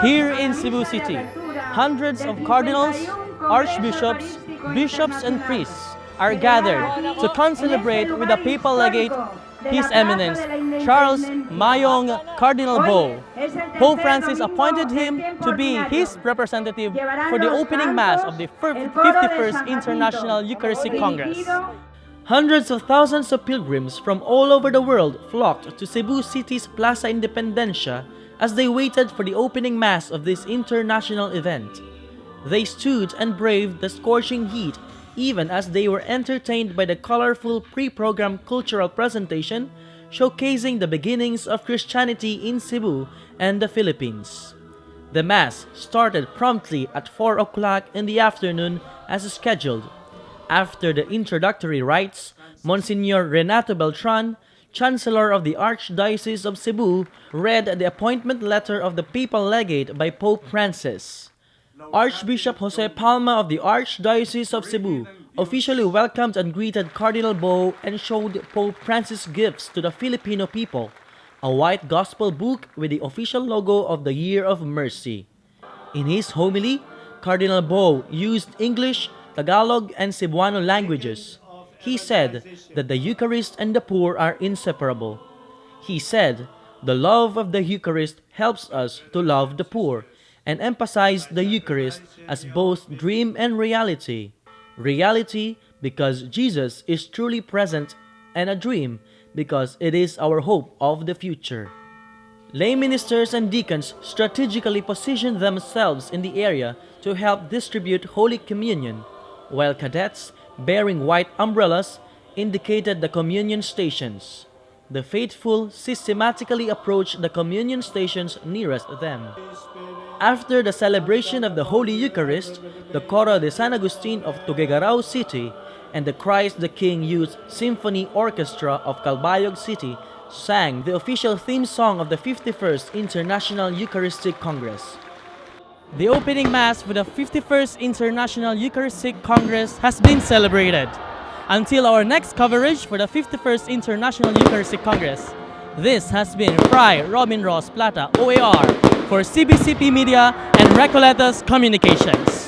Here in Cebu City, hundreds of cardinals, archbishops, bishops and priests are gathered to concelebrate with the papal legate, His Eminence Charles Mayong Cardinal Bo. Pope Francis appointed him to be his representative for the opening Mass of the 51st International Eucharistic Congress. Hundreds of thousands of pilgrims from all over the world flocked to Cebu City's Plaza Independencia as they waited for the opening Mass of this international event. They stood and braved the scorching heat even as they were entertained by the colorful pre-programmed cultural presentation showcasing the beginnings of Christianity in Cebu and the Philippines. The Mass started promptly at 4 o'clock in the afternoon as scheduled. After the introductory rites, Monsignor Renato Beltran, Chancellor of the Archdiocese of Cebu, read the appointment letter of the papal legate by Pope Francis. Archbishop Jose Palma of the Archdiocese of Cebu officially welcomed and greeted Cardinal Bo and showed Pope Francis gifts to the Filipino people, a white gospel book with the official logo of the Year of Mercy. In his homily, Cardinal Bo used English, Tagalog, and Cebuano languages. He said that the Eucharist and the poor are inseparable. He said, the love of the Eucharist helps us to love the poor, and emphasized the Eucharist as both dream and reality. Reality because Jesus is truly present, and a dream because it is our hope of the future. Lay ministers and deacons strategically positioned themselves in the area to help distribute Holy Communion, while cadets, bearing white umbrellas, indicated the communion stations. The faithful systematically approached the communion stations nearest them. After the celebration of the Holy Eucharist, the Coro de San Agustin of Tuguegarao City and the Christ the King Youth Symphony Orchestra of Calbayog City sang the official theme song of the 51st International Eucharistic Congress. The opening Mass for the 51st International Eucharistic Congress has been celebrated. Until our next coverage for the 51st International Eucharistic Congress, this has been Fry Robin Ross Plata, OAR, for CBCP Media and Recoletos Communications.